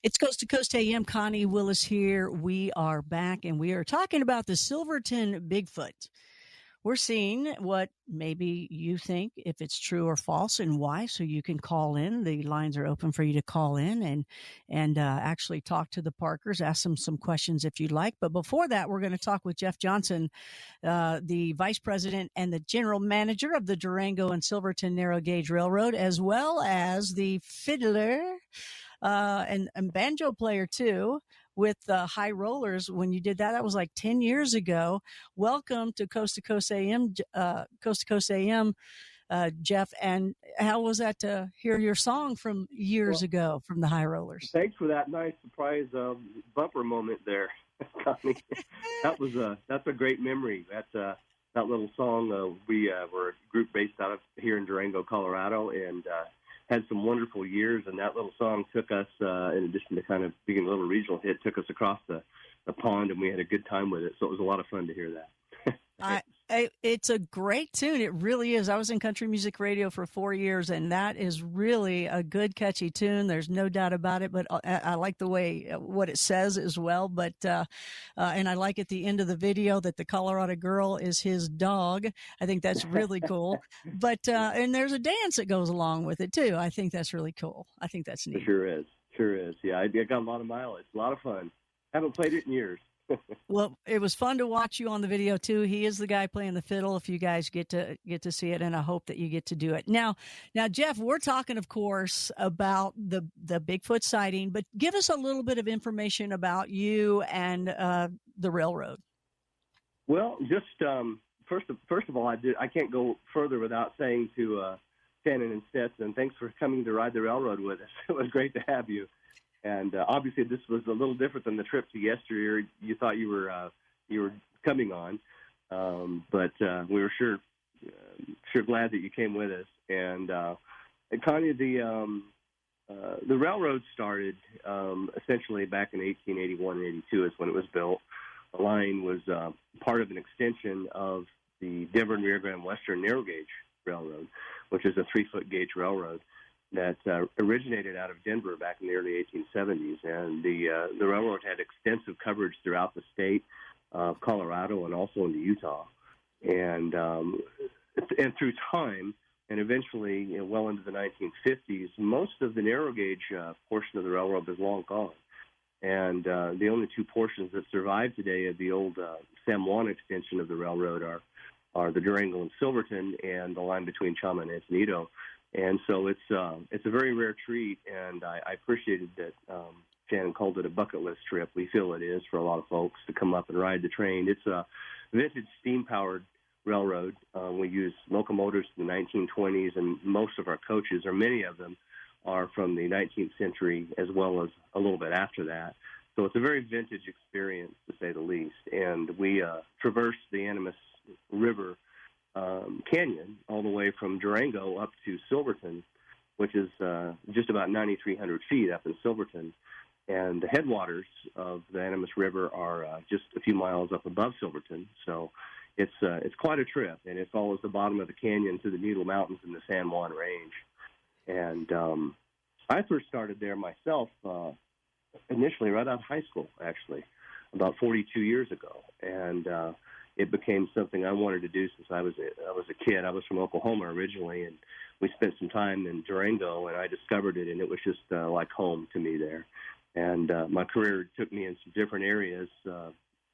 It's Coast to Coast AM. Connie Willis here. We are back and we are talking about the Silverton Bigfoot. We're seeing what maybe you think, if it's true or false, and why. So you can call in. The lines are open for you to call in and actually talk to the Parkers, ask them some questions if you'd like. But before that, we're going to talk with Jeff Johnson, the vice president and the general manager of the Durango and Silverton Narrow Gauge Railroad, as well as the fiddler and banjo player too, with High Rollers. When you did that, that was like 10 years ago. Welcome to Coast AM, Jeff. And how was that to hear your song from years ago from the High Rollers? Thanks for that nice surprise bumper moment there, Connie. That's a great memory. That little song. We were a group based out of here in Durango, Colorado, and had some wonderful years, and that little song took us, in addition to kind of being a little regional hit, took us across the pond, and we had a good time with it. So it was a lot of fun to hear that. It's a great tune. It really is. I was in country music radio for 4 years, and that is really a good, catchy tune. There's no doubt about it, but I like the way what it says as well. But and I like at the end of the video that the Colorado girl is his dog. I think that's really cool. But and there's a dance that goes along with it too. I think that's really cool. I think that's neat. It sure is. Yeah, I got a lot of mileage. A lot of fun. Haven't played it in years. Well, it was fun to watch you on the video too. He is the guy playing the fiddle. If you guys get to see it, and I hope that you get to do it. Now, Jeff, we're talking, of course, about the Bigfoot sighting, but give us a little bit of information about you and the railroad. Well, just first of all, I can't go further without saying to Shannon and Stetson, thanks for coming to ride the railroad with us. It was great to have you. And obviously, this was a little different than the trip to yesteryear you thought you were coming on, but we were sure glad that you came with us. And Connie, the railroad started essentially back in 1881 and 82 is when it was built. The line was part of an extension of the Denver and Rio Grande Western Narrow Gauge Railroad, which is a 3-foot gauge railroad that originated out of Denver back in the early 1870s, and the railroad had extensive coverage throughout the state of Colorado and also into Utah, and through time, and eventually well into the 1950s, most of the narrow gauge portion of the railroad is long gone, and the only two portions that survive today of the old San Juan extension of the railroad are the Durango and Silverton, and the line between Chama and Antonito. And so it's a very rare treat, and I appreciated that Shannon called it a bucket list trip. We feel it is for a lot of folks to come up and ride the train. It's a vintage steam-powered railroad. We use locomotives from the 1920s, and most of our coaches, or many of them, are from the 19th century as well as a little bit after that. So it's a very vintage experience, to say the least. And we traverse the Animas River Canyon all the way from Durango up to Silverton, which is just about 9,300 feet up in Silverton. And the headwaters of the Animas River are just a few miles up above Silverton. So it's quite a trip, and it follows the bottom of the canyon to the Needle Mountains in the San Juan Range. And I first started there myself initially right out of high school, actually, about 42 years ago. And it became something I wanted to do since I was a kid. I was from Oklahoma originally, and we spent some time in Durango, and I discovered it, and it was just like home to me there. And my career took me in some different areas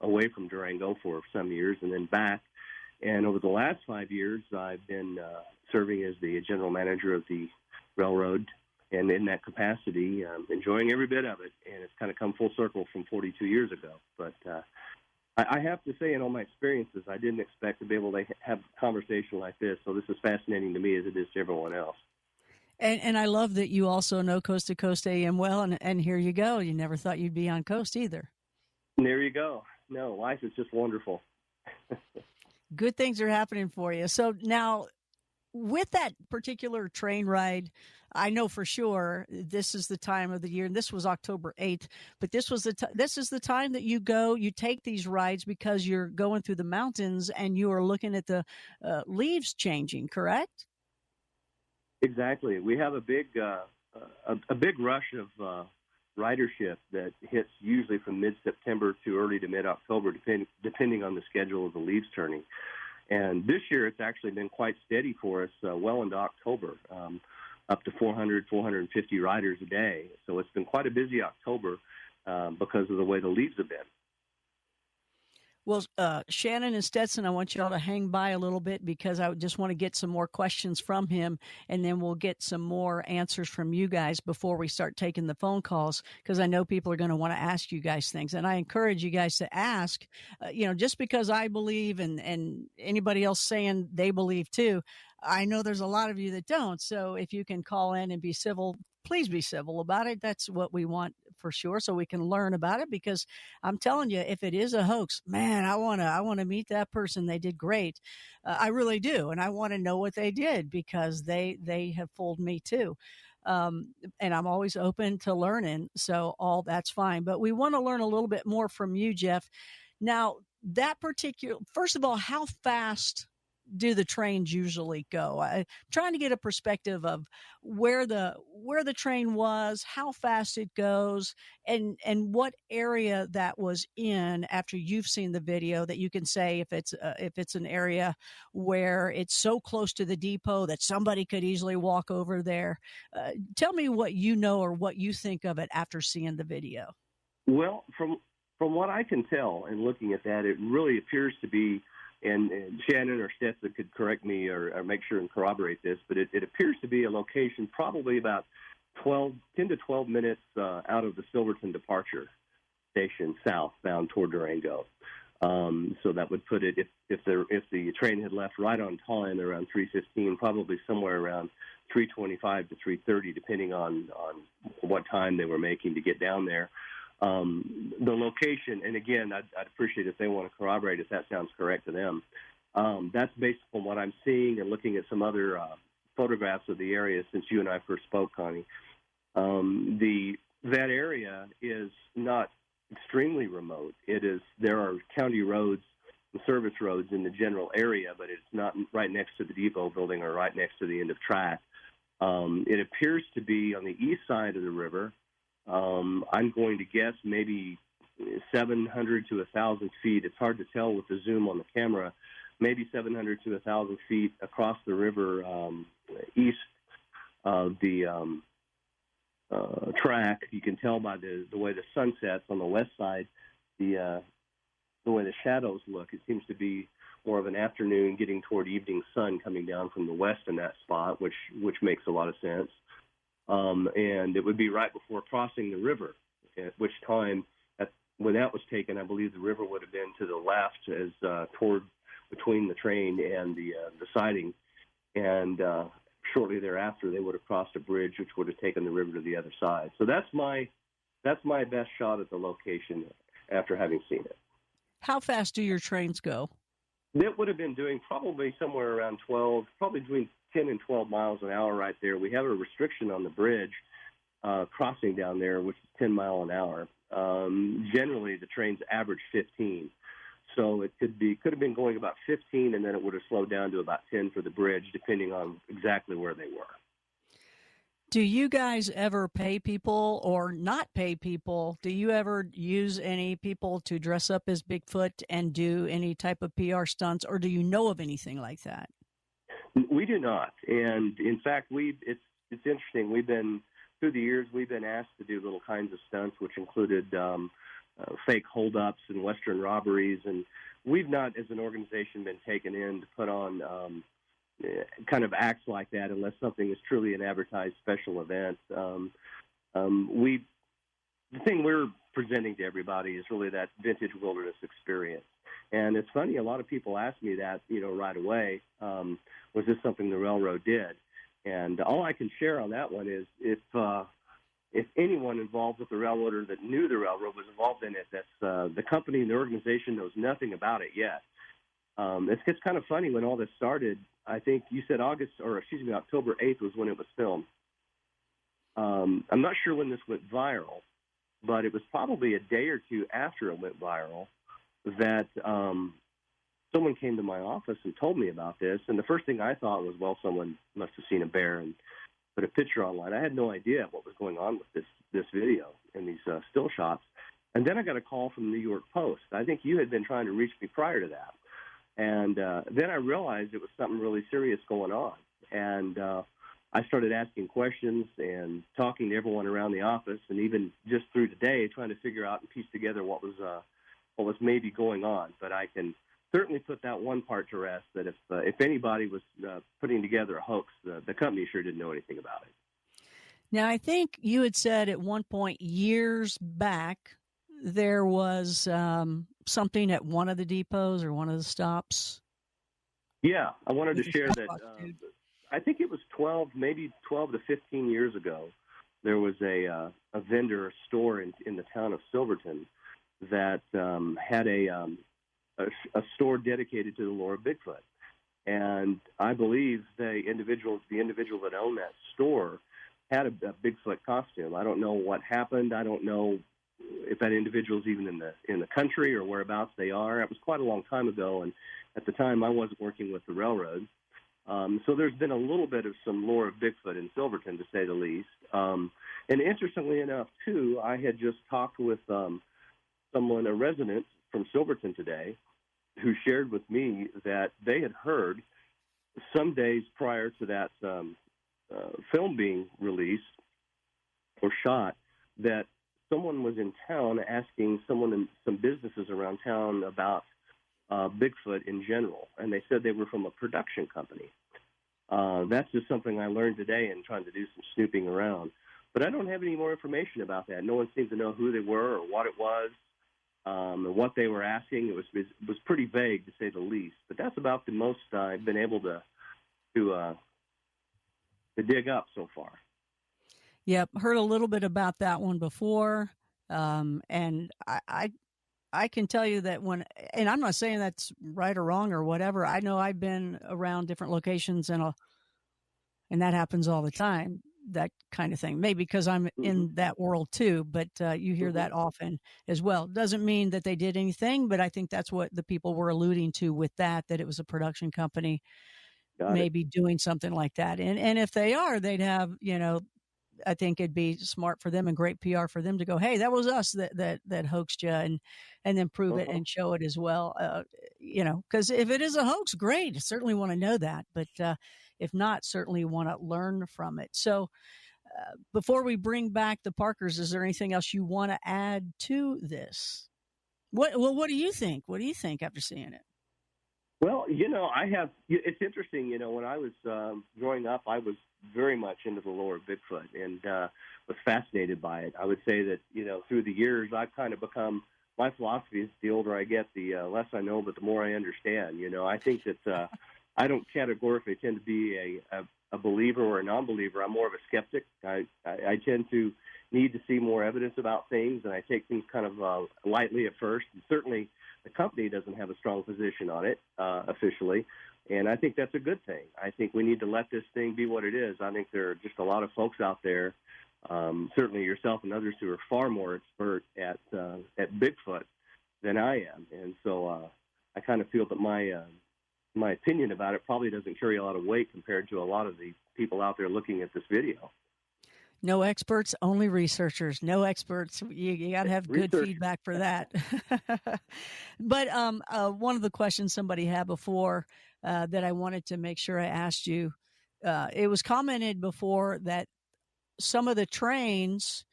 away from Durango for some years and then back. And over the last 5 years, I've been serving as the general manager of the railroad, and in that capacity, enjoying every bit of it. And it's kind of come full circle from 42 years ago. But I have to say, in all my experiences, I didn't expect to be able to have a conversation like this. So this is fascinating to me as it is to everyone else. And I love that you also know Coast to Coast AM well, and here you go. You never thought you'd be on Coast either. There you go. No, life is just wonderful. Good things are happening for you. So now, with that particular train ride, I know for sure this is the time of the year, and this was October 8th, but this is the time that you take these rides because you're going through the mountains and you are looking at the leaves changing, correct? Exactly. We have a big rush of ridership that hits usually from mid-September to early to mid-October, depending on the schedule of the leaves turning. And this year, it's actually been quite steady for us, well into October, up to 400, 450 riders a day. So it's been quite a busy October because of the way the leaves have been. Well, Shannon and Stetson, I want you all to hang by a little bit because I just want to get some more questions from him, and then we'll get some more answers from you guys before we start taking the phone calls, because I know people are going to want to ask you guys things. And I encourage you guys to ask, just because I believe and anybody else saying they believe too, I know there's a lot of you that don't. So if you can call in and be civil, please be civil about it. That's what we want for sure, so we can learn about it, because I'm telling you, if it is a hoax, man, I want to meet that person. They did great. I really do. And I want to know what they did, because they have fooled me too. And I'm always open to learning. So all that's fine. But we want to learn a little bit more from you, Jeff. Now, first of all, how fast do the trains usually go? I'm trying to get a perspective of where the train was, how fast it goes, and what area that was in after you've seen the video, that you can say if it's an area where it's so close to the depot that somebody could easily walk over there. Tell me what you know or what you think of it after seeing the video. Well, from what I can tell and looking at that, it really appears to be, and Shannon or Stetson could correct me or make sure and corroborate this, but it appears to be a location probably about 10 to 12 minutes out of the Silverton departure station southbound toward Durango. So that would put it, if the train had left right on time around 3:15, probably somewhere around 3:25 to 3:30, depending on what time they were making to get down there. The location, and again, I'd appreciate if they want to corroborate if that sounds correct to them. That's based on what I'm seeing and looking at some other photographs of the area since you and I first spoke, Connie. That area is not extremely remote. There are county roads and service roads in the general area, but it's not right next to the depot building or right next to the end of track. It appears to be on the east side of the river. I'm going to guess maybe 700 to 1,000 feet. It's hard to tell with the zoom on the camera. Maybe 700 to 1,000 feet across the river east of the track. You can tell by the way the sun sets on the west side, the way the shadows look. It seems to be more of an afternoon getting toward evening sun coming down from the west in that spot, which makes a lot of sense. And it would be right before crossing the river, at which time, when that was taken, I believe the river would have been to the left as toward between the train and the siding. And shortly thereafter, they would have crossed a bridge, which would have taken the river to the other side. So that's my best shot at the location after having seen it. How fast do your trains go? That would have been doing probably somewhere around 12, probably between 10 and 12 miles an hour right there. We have a restriction on the bridge crossing down there, which is 10 miles an hour. Generally, the trains average 15. So it could have been going about 15, and then it would have slowed down to about 10 for the bridge, depending on exactly where they were. Do you guys ever pay people or not pay people? Do you ever use any people to dress up as Bigfoot and do any type of PR stunts, or do you know of anything like that? We do not. And in fact, it's interesting. Through the years, we've been asked to do little kinds of stunts, which included fake holdups and Western robberies. And we've not, as an organization, been taken in to put on kind of acts like that unless something is truly an advertised special event. The thing we're presenting to everybody is really that vintage wilderness experience. And it's funny, a lot of people ask me that, right away, was this something the railroad did? And all I can share on that one is if anyone involved with the railroad or that knew the railroad was involved in it, that's the company and the organization knows nothing about it yet. It's kind of funny when all this started. I think you said October 8th was when it was filmed. I'm not sure when this went viral, but it was probably a day or two after it went viral that someone came to my office and told me about this. And the first thing I thought was, well, someone must have seen a bear and put a picture online. I had no idea what was going on with this video and these still shots. And then I got a call from the New York Post. I think you had been trying to reach me prior to that. And then I realized it was something really serious going on. And I started asking questions and talking to everyone around the office, and even just through today, trying to figure out and piece together what was maybe going on. But I can certainly put that one part to rest, that if anybody was putting together a hoax, the company sure didn't know anything about it. Now, I think you had said at one point years back there was something at one of the depots or one of the stops. Yeah, I wanted to share that. I think it was 12 to 15 years ago. There was a vendor, a store in the town of Silverton that had a store dedicated to the lore of Bigfoot. And I believe the individual that owned that store had a Bigfoot costume. I don't know what happened. I don't know if that individual's even in the country or whereabouts they are. It was quite a long time ago, and at the time I wasn't working with the railroad. So there's been a little bit of some lore of Bigfoot in Silverton, to say the least. And interestingly enough, too, I had just talked with someone, a resident from Silverton today, who shared with me that they had heard some days prior to that film being released or shot that someone was in town asking someone in some businesses around town about Bigfoot in general, and they said they were from a production company. That's just something I learned today in trying to do some snooping around. But I don't have any more information about that. No one seems to know who they were or what it was and what they were asking. It was pretty vague, to say the least. But that's about the most I've been able to dig up so far. Yep, heard a little bit about that one before, and I can tell you that and I'm not saying that's right or wrong or whatever. I know I've been around different locations and that happens all the time, that kind of thing. Maybe because I'm in that world too, but you hear that often as well. Doesn't mean that they did anything, but I think that's what the people were alluding to with that it was a production company maybe doing something like that. And if they are, they'd have, I think it'd be smart for them and great PR for them to go, hey, that was us that hoaxed you, and then prove it and show it as well. Because if it is a hoax, great. Certainly want to know that. But if not, certainly want to learn from it. So before we bring back the Parkers, is there anything else you want to add to this? What do you think? What do you think after seeing it? Well, it's interesting, when I was growing up, I was very much into the lore of Bigfoot and was fascinated by it. I would say that, through the years, I've kind of become, my philosophy is the older I get, the less I know, but the more I understand. I think that I don't categorically tend to be a believer or a non-believer. I'm more of a skeptic. I tend to need to see more evidence about things, and I take things kind of lightly at first. And certainly the company doesn't have a strong position on it officially, and I think that's a good thing. I think we need to let this thing be what it is. I think there are just a lot of folks out there, certainly yourself and others, who are far more expert at Bigfoot than I am, and so I kind of feel that my opinion about it probably doesn't carry a lot of weight compared to a lot of the people out there looking at this video. No experts, only researchers. No experts. You got to have good feedback for that. But one of the questions somebody had before that I wanted to make sure I asked you, it was commented before that some of the trains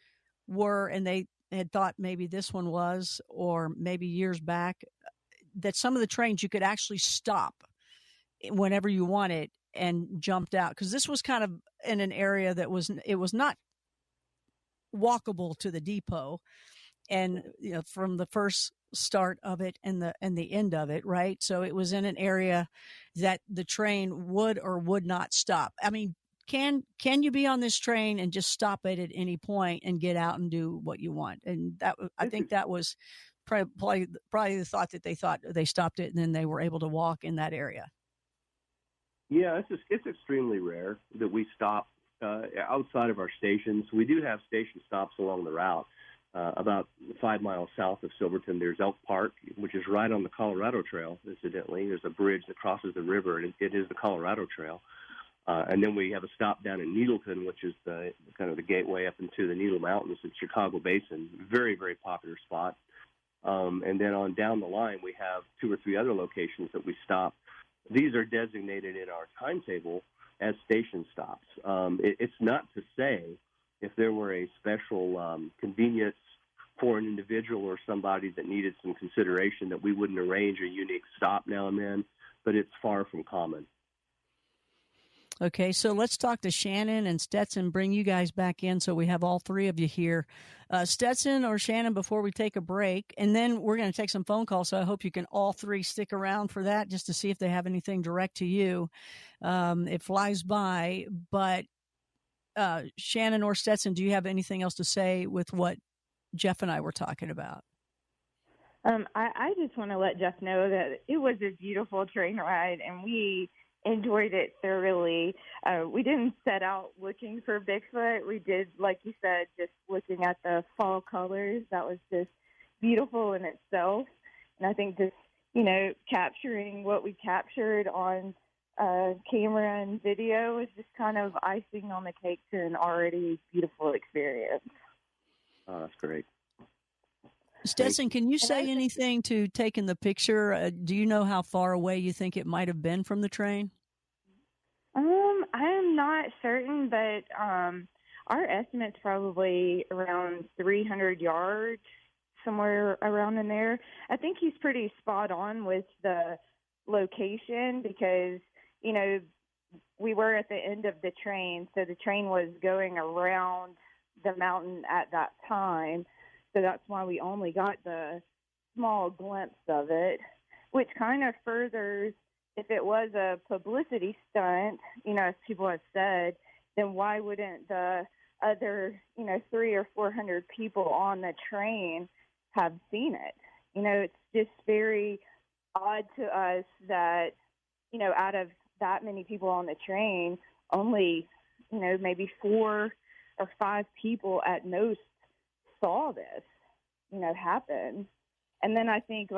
were, and they had thought maybe this one was, or maybe years back, that some of the trains you could actually stop whenever you wanted and jumped out, because this was kind of in an area that was not walkable to the depot, and from the first start of it and the end of it, right? So it was in an area that the train would or would not stop. I mean, can you be on this train and just stop it at any point and get out and do what you want? And I think that was probably the thought, that they stopped it and then they were able to walk in that area. Yeah, it's extremely rare that we stop outside of our stations. We do have station stops along the route. About 5 miles south of Silverton, there's Elk Park, which is right on the Colorado Trail, incidentally. There's a bridge that crosses the river, and it is the Colorado Trail. And then we have a stop down in Needleton, which is the kind of the gateway up into the Needle Mountains in Chicago Basin. Very, very popular spot. And then on down the line, we have 2 or 3 other locations that we stop. These are designated in our timetable as station stops. It's not to say if there were a special convenience for an individual or somebody that needed some consideration that we wouldn't arrange a unique stop now and then, but it's far from common. Okay, so let's talk to Shannon and Stetson, bring you guys back in so we have all 3 of you here. Stetson or Shannon, before we take a break, and then we're going to take some phone calls, so I hope you can all 3 stick around for that just to see if they have anything direct to you. It flies by, but Shannon or Stetson, do you have anything else to say with what Jeff and I were talking about? I just want to let Jeff know that it was a beautiful train ride, and we enjoyed it thoroughly. We didn't set out looking for Bigfoot. We did, like you said, just looking at the fall colors. That was just beautiful in itself. And I think just, capturing what we captured on camera and video is just kind of icing on the cake to an already beautiful experience. Oh, that's great. Stetson, can you say anything to taking the picture? Do you know how far away you think it might have been from the train? I'm not certain, but our estimate's probably around 300 yards, somewhere around in there. I think he's pretty spot on with the location because, we were at the end of the train, so the train was going around the mountain at that time. So that's why we only got the small glimpse of it, which kind of furthers, if it was a publicity stunt, as people have said, then why wouldn't the other, 300 or 400 people on the train have seen it? It's just very odd to us that, out of that many people on the train, only, maybe 4 or 5 people at most saw this, happen. And then I think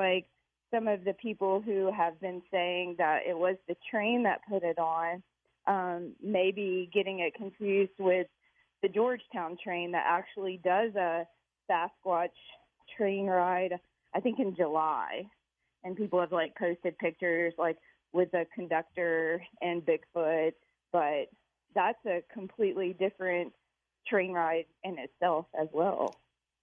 some of the people who have been saying that it was the train that put it on, maybe getting it confused with the Georgetown train that actually does a Sasquatch train ride, I think in July. And people have posted pictures with the conductor and Bigfoot, but that's a completely different train ride in itself as well.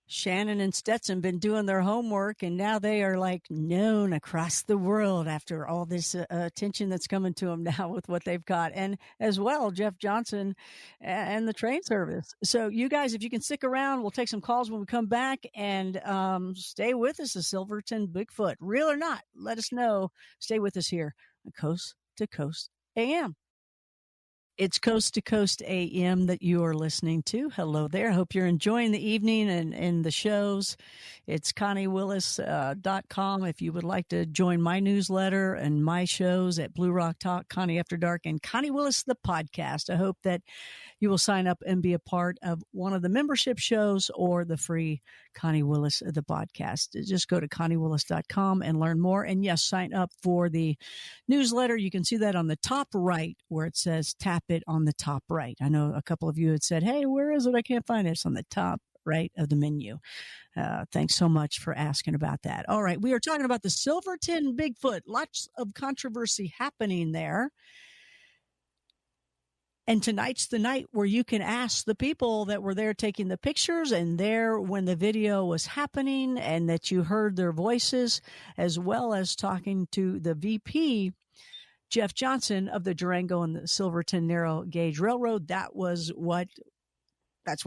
Shannon and Stetson been doing their homework, and now they are known across the world after all this attention that's coming to them now with what they've got. And as well, Jeff Johnson and the train service. So you guys, if you can stick around, we'll take some calls when we come back, and stay with us, the Silverton Bigfoot. Real or not, let us know. Stay with us here on Coast to Coast AM. It's Coast to Coast AM that you are listening to. Hello there. Hope you're enjoying the evening and the shows. It's ConnieWillis.com. If you would like to join my newsletter and my shows at Blue Rock Talk, Connie After Dark, and Connie Willis, the podcast. I hope that you will sign up and be a part of one of the membership shows or the free Connie Willis, the podcast. Just go to ConnieWillis.com and learn more. And yes, sign up for the newsletter. You can see that on the top right where it says tap it on the top right. I know a couple of you had said, hey, where is it? I can't find it. It's on the top right of the menu. Thanks so much for asking about that. All right. We are talking about the Silverton Bigfoot. Lots of controversy happening there. And tonight's the night where you can ask the people that were there taking the pictures and there when the video was happening and that you heard their voices, as well as talking to the VP, Jeff Johnson of the Durango and the Silverton Narrow Gauge Railroad. That's what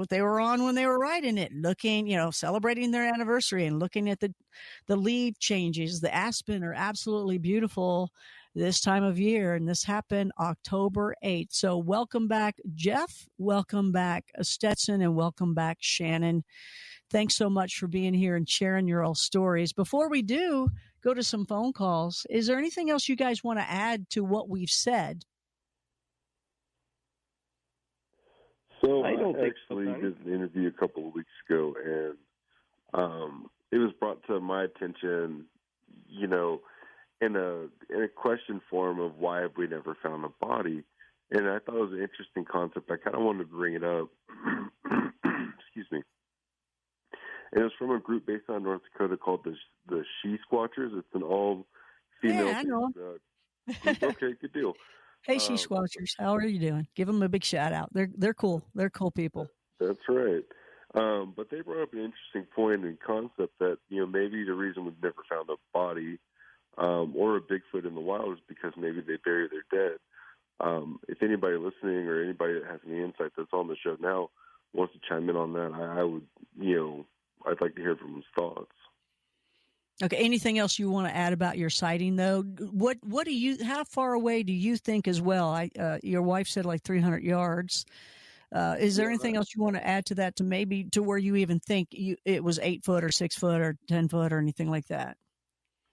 they were on when they were riding it, looking, celebrating their anniversary and looking at the leaf changes. The aspen are absolutely beautiful this time of year, and this happened October 8th. So welcome back, Jeff. Welcome back, Stetson, and welcome back, Shannon. Thanks so much for being here and sharing your old stories. Before we do go to some phone calls, is there anything else you guys want to add to what we've said? So I actually did an interview a couple of weeks ago, and it was brought to my attention, in a question form of why have we never found a body. And I thought it was an interesting concept. I kind of wanted to bring it up. Excuse me. And it was from a group based on North Dakota called the She Squatchers. It's an all-female. Yeah, I know. Group. Okay, good deal. Hey, She Squatchers, how are you doing? Give them a big shout out. They're cool. They're cool people. That's right. But they brought up an interesting point and concept that, maybe the reason we've never found a body or a Bigfoot in the wild is because maybe they bury their dead. If anybody listening or anybody that has any insight that's on the show now wants to chime in on that, I would, I'd like to hear from his thoughts. Okay. Anything else you want to add about your sighting, though? How far away do you think as well? Your wife said like 300 yards. Is there anything else you want to add to that to where you even think it was 8 foot or 6 foot or 10 foot or anything like that?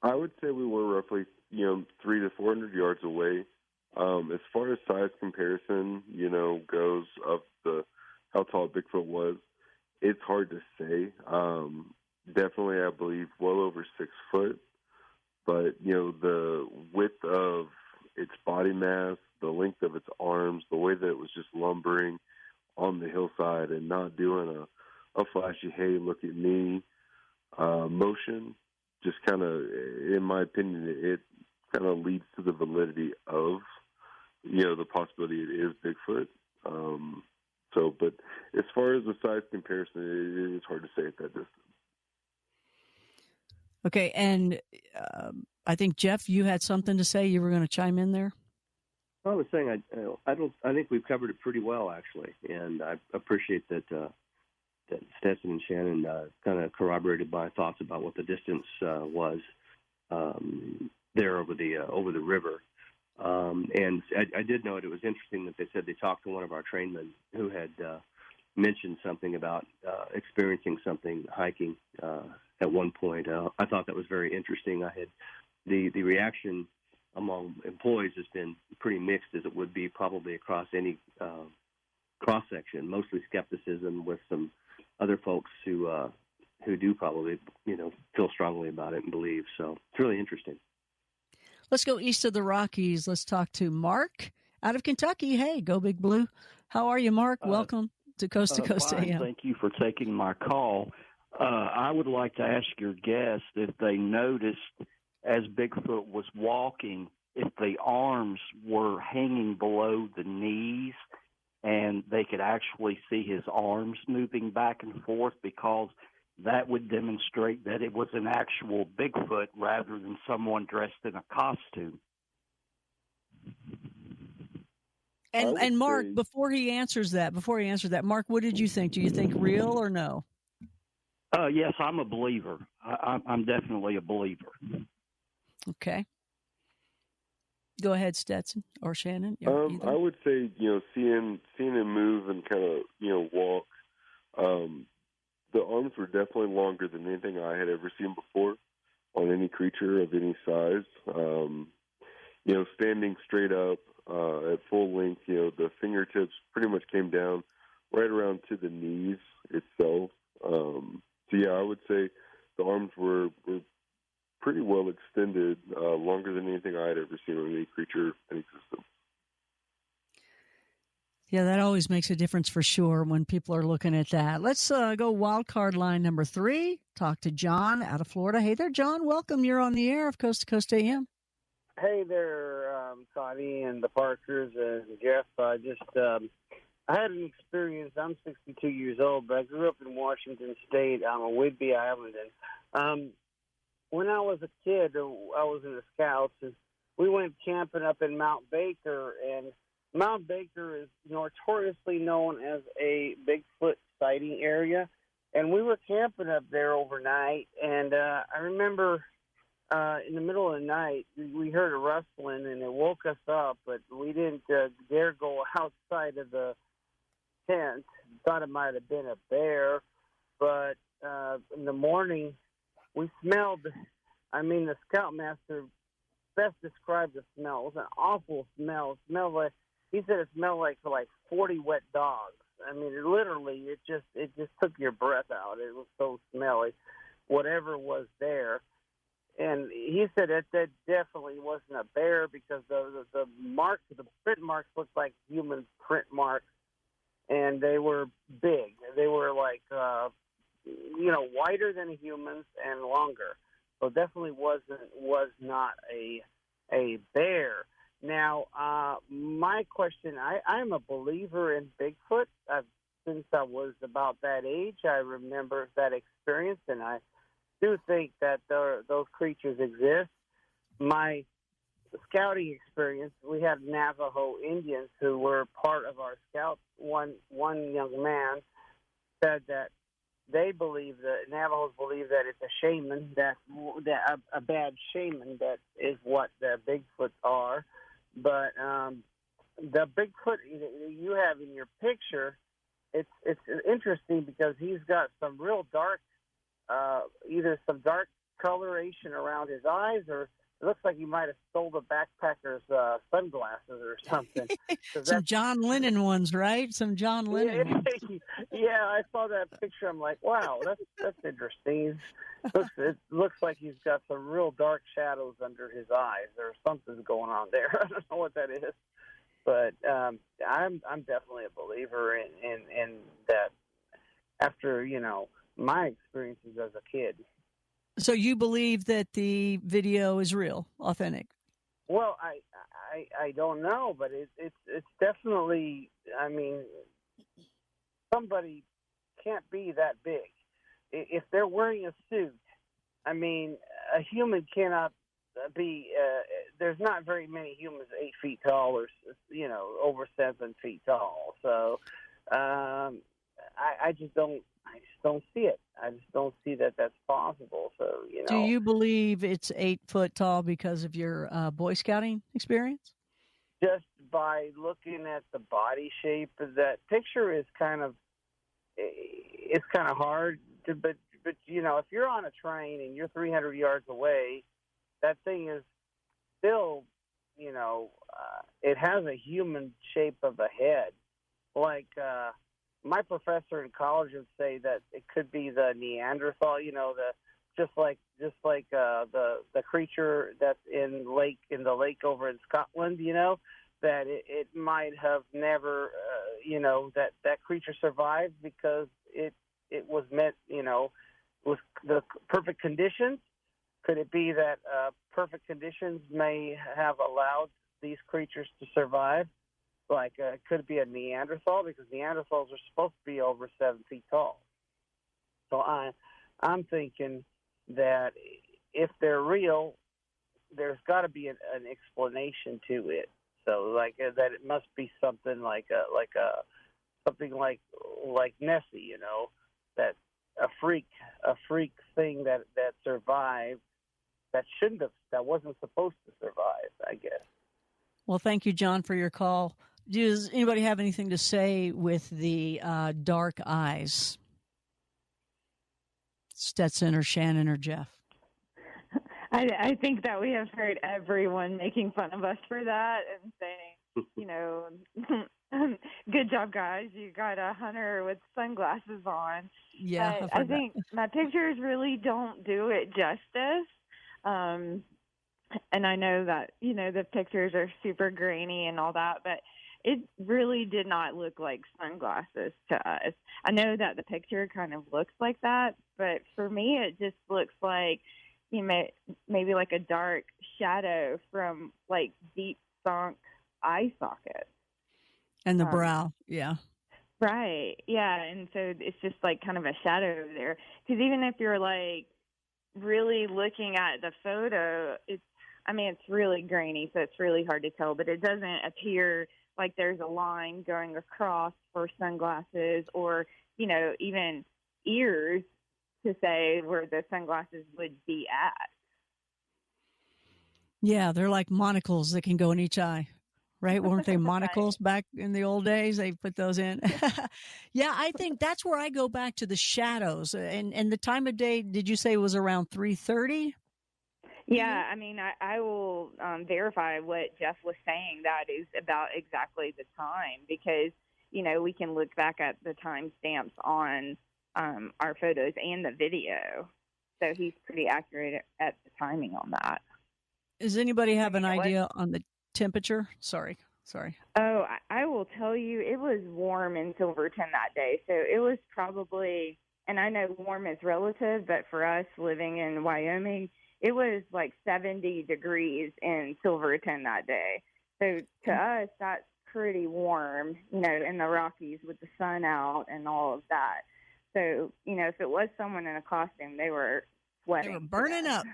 I would say we were roughly, 300 to 400 yards away. As far as size comparison, goes of how tall Bigfoot was, it's hard to say. Definitely, I believe, well over 6 foot. But, the width of its body mass, the length of its arms, the way that it was just lumbering on the hillside and not doing a flashy, hey, look at me motion, just kind of, in my opinion, it kind of leads to the validity of, the possibility it is Bigfoot. But as far as the size comparison, it is hard to say at that distance. Okay, and I think, Jeff, you had something to say. You were going to chime in there? I was saying I think we've covered it pretty well, actually, and I appreciate that Stetson and Shannon kind of corroborated my thoughts about what the distance was there over the river. And I did note it was interesting that they said they talked to one of our trainmen who had mentioned something about experiencing something hiking at one point. I thought that was very interesting. I had the reaction among employees has been pretty mixed, as it would be probably across any cross section. Mostly skepticism, with some other folks who do probably feel strongly about it and believe. So it's really interesting. Let's go east of the Rockies. Let's talk to Mark out of Kentucky. Hey, go Big Blue. How are you, Mark? Welcome to Coast fine. AM. Thank you for taking my call. I would like to ask your guest if they noticed, as Bigfoot was walking, if the arms were hanging below the knees and they could actually see his arms moving back and forth, because that would demonstrate that it was an actual Bigfoot rather than someone dressed in a costume. And Mark, before he answers that, Mark, what did you think? Do you think real or no? Yes, I'm a believer. I'm definitely a believer. Okay. Go ahead, Stetson or Shannon. I would say, seeing him move and kind of, walk, the arms were definitely longer than anything I had ever seen before on any creature of any size. Standing straight up at full length, the fingertips pretty much came down right around to the knees itself. I would say the arms were pretty well extended, longer than anything I had ever seen on any creature in existence. Yeah, that always makes a difference for sure when people are looking at that. Let's go wild card line number 3. Talk to John out of Florida. Hey there, John. Welcome. You're on the air of Coast to Coast AM. Hey there, Connie and the Parkers and Jeff. I had an experience. I'm 62 years old, but I grew up in Washington State on a Whidbey Island. And when I was a kid, I was in the Scouts, and we went camping up in Mount Baker, and Mount Baker is notoriously known as a Bigfoot sighting area, and we were camping up there overnight, and I remember in the middle of the night, we heard a rustling, and it woke us up, but we didn't dare go outside of the tent. Thought it might have been a bear, but in the morning, we smelled, the Scoutmaster best described the smell. It was an awful smell. It smelled like, he said it smelled like 40 wet dogs. It just took your breath out. It was so smelly, whatever was there. And he said that definitely wasn't a bear because the marks, the print marks looked like human print marks, and they were big. They were like, wider than a human's and longer. So definitely was not a bear. Now, my question, I'm a believer in Bigfoot. Since I was about that age, I remember that experience, and I do think that those creatures exist. My scouting experience, we had Navajo Indians who were part of our scouts. One young man said that they believe that Navajos believe that it's a shaman, that a bad shaman, that is what the Bigfoots are. But the Bigfoot you have in your picture, it's interesting because he's got some real dark, either some dark coloration around his eyes, or it looks like he might have stole the backpacker's sunglasses or something. Some John Lennon ones, right? Some John Lennon ones. Yeah, I saw that picture. I'm like, wow, that's interesting. It looks like he's got some real dark shadows under his eyes, or something's going on there. I don't know what that is, but I'm definitely a believer in that. After my experiences as a kid. So you believe that the video is real, authentic? Well, I don't know, but it's definitely. I mean, somebody can't be that big. If they're wearing a suit, I mean, a human cannot be. There's not very many humans 8 feet tall, or over 7 feet tall. So, I just don't see it. I just don't see that that's possible. So, Do you believe it's 8 foot tall because of your Boy Scouting experience? Just by looking at the body shape, that picture is it's kind of hard to, but if you're on a train and you're 300 yards away, that thing is still, it has a human shape of a head. Like, my professor in college would say that it could be the Neanderthal, just like the creature that's in the lake over in Scotland, that it might have never, that creature survived because it was meant, with the perfect conditions. Could it be that perfect conditions may have allowed these creatures to survive? Like, could it be a Neanderthal? Because Neanderthals are supposed to be over 7 feet tall. So I'm thinking that if they're real, there's got to be an explanation to it. So, that it must be something like Nessie, that a freak thing that survived that wasn't supposed to survive, I guess. Well, thank you, John, for your call. Does anybody have anything to say with the dark eyes? Stetson or Shannon or Jeff? I think that we have heard everyone making fun of us for that and saying, good job, guys. You got a hunter with sunglasses on. Yeah, but I think my pictures really don't do it justice. And I know that, the pictures are super grainy and all that, but it really did not look like sunglasses to us. I know that the picture kind of looks like that, but for me, it just looks like, maybe like a dark shadow from like deep sunk eye sockets. And the brow, yeah. Right, yeah, and so it's just like kind of a shadow there. Because even if you're like really looking at the photo, it's really grainy, so it's really hard to tell, but it doesn't appear like there's a line going across for sunglasses or, even ears to say where the sunglasses would be at. Yeah, they're like monocles that can go in each eye, right? Weren't they monocles back in the old days? They put those in. Yeah, I think that's where I go back to the shadows. And the time of day, did you say it was around 3:30? Yeah, I will verify what Jeff was saying. That is about exactly the time because, we can look back at the timestamps on our photos and the video. So he's pretty accurate at the timing on that. Does anybody have an idea on the temperature? Sorry. Oh, I will tell you, it was warm in Silverton that day. So it was probably, and I know warm is relative, but for us living in Wyoming, it was like 70 degrees in Silverton that day. So to us, that's pretty warm, you know, in the Rockies with the sun out and all of that. So, you know, if it was someone in a costume, they were sweating. They were burning up.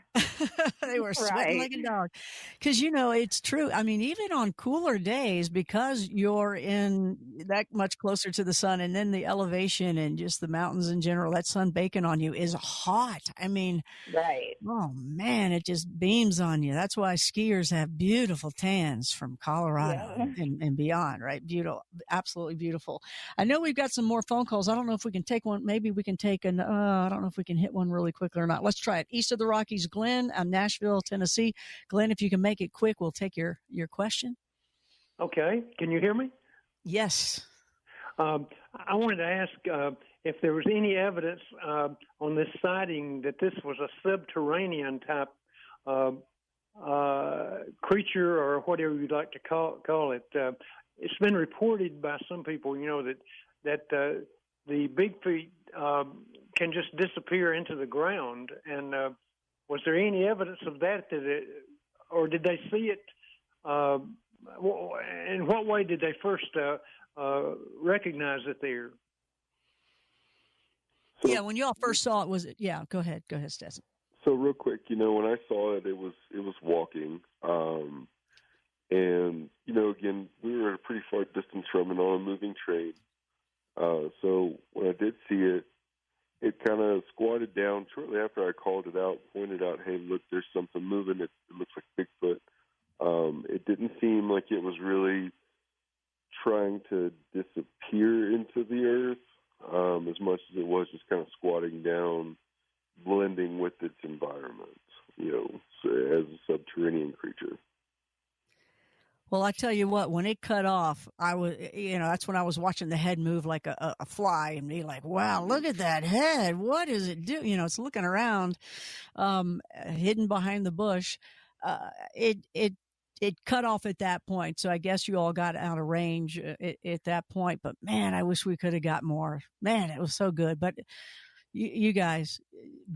They were sweating like a dog. Because, you know, it's true. I mean, even on cooler days, because you're in that much closer to the sun, and then the elevation and just the mountains in general, that sun baking on you is hot. I mean, right. Oh, man, it just beams on you. That's why skiers have beautiful tans from Colorado and beyond, right? Beautiful, absolutely beautiful. I know we've got some more phone calls. I don't know if we can take one. Maybe we can take an, I don't know if we can hit one really quickly or not. Let's try it. East of the Rockies, Glenn, Nashville, Tennessee. Glenn, if you can make it quick, we'll take your question. Okay. Can you hear me? Yes. I wanted to ask if there was any evidence on this sighting that this was a subterranean type creature, or whatever you'd like to call it. It's been reported by some people, you know, that the Bigfoot can just disappear into the ground. And was there any evidence of that? Or did they see it? In what way did they first recognize it there? Yeah, when you all first saw it, go ahead, Stetson. So real quick, you know, when I saw it, it was walking, and you know, again, we were at a pretty far distance from it on a moving train. So when I did see it, it kind of squatted down shortly after I called it out, pointed out, "Hey, look, there's something moving. It looks like Bigfoot." It didn't seem like it was really trying to disappear into the earth as much as it was just kind of squatting down, blending with its environment, you know, as a subterranean creature. Well, I tell you what, when it cut off, I was, you know, that's when I was watching the head move like a fly and be like, wow, look at that head. What does it do? You know, it's looking around, hidden behind the bush. It cut off at that point. So I guess you all got out of range at that point, but man, I wish we could have got more. Man, it was so good. But you guys,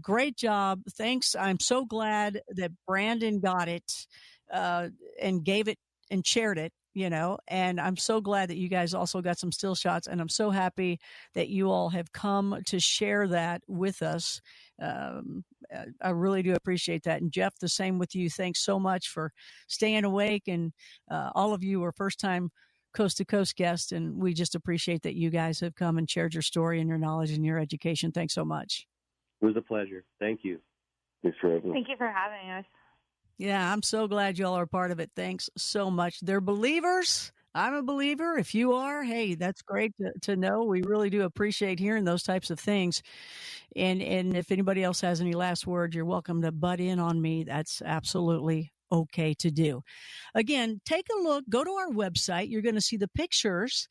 great job. Thanks. I'm so glad that Brandon got it, and gave it and shared it, you know, and I'm so glad that you guys also got some still shots, and I'm so happy that you all have come to share that with us. I really do appreciate that. And Jeff, the same with you. Thanks so much for staying awake, and all of you are first time coast to coast guests, and we just appreciate that you guys have come and shared your story and your knowledge and your education. Thanks so much. It was a pleasure. Thank you. Thanks for having us. Thank you for having us. Yeah, I'm so glad y'all are a part of it. Thanks so much. They're believers. I'm a believer. If you are, hey, that's great to know. We really do appreciate hearing those types of things. And if anybody else has any last words, you're welcome to butt in on me. That's absolutely okay to do. Again, take a look. Go to our website. You're going to see the pictures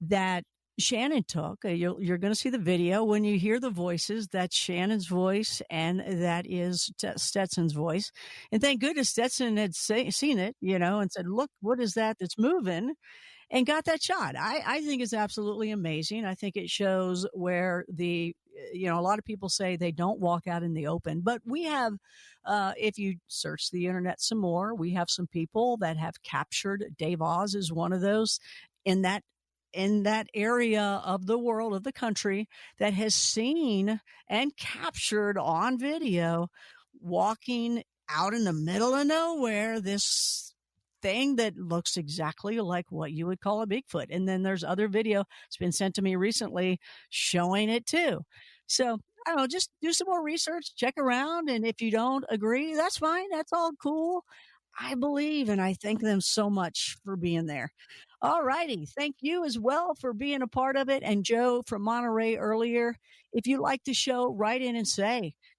that Shannon took. You're going to see the video. When you hear the voices, that's Shannon's voice and that is Stetson's voice. And thank goodness Stetson had seen it, you know, and said, look, what is that that's moving? And got that shot. I think it's absolutely amazing. I think it shows where you know, a lot of people say they don't walk out in the open, but we have, if you search the internet some more, we have some people that have captured. Dave Oz is one of those in that area of the world, of the country, that has seen and captured on video walking out in the middle of nowhere, this thing that looks exactly like what you would call a Bigfoot. And then there's other video that's been sent to me recently showing it too. So I don't know, just do some more research, check around. And if you don't agree, that's fine. That's all cool. I believe, and I thank them so much for being there. All righty. Thank you as well for being a part of it. And Joe from Monterey earlier, if you like the show, write in and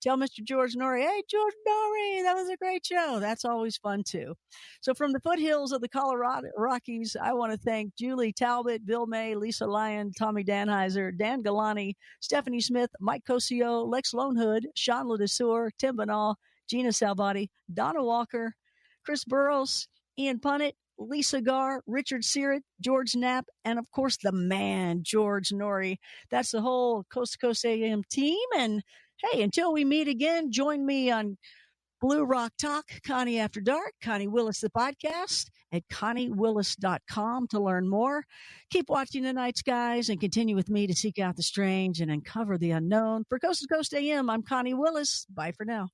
tell Mr. George Norrie, hey, George Norrie, that was a great show. That's always fun too. So from the foothills of the Colorado Rockies, I want to thank Julie Talbot, Bill May, Lisa Lyon, Tommy Danheiser, Dan Galani, Stephanie Smith, Mike Cosio, Lex Lonehood, Sean Ledesur, Tim Banal, Gina Salvati, Donna Walker, Chris Burrows, Ian Punnett, Lisa Garr, Richard Searit, George Knapp, and of course the man, George Norrie. That's the whole Coast to Coast AM team. And hey, until we meet again, join me on Blue Rock Talk, Connie After Dark, Connie Willis, the podcast, at ConnieWillis.com to learn more. Keep watching the night skies and continue with me to seek out the strange and uncover the unknown. For Coast to Coast AM, I'm Connie Willis. Bye for now.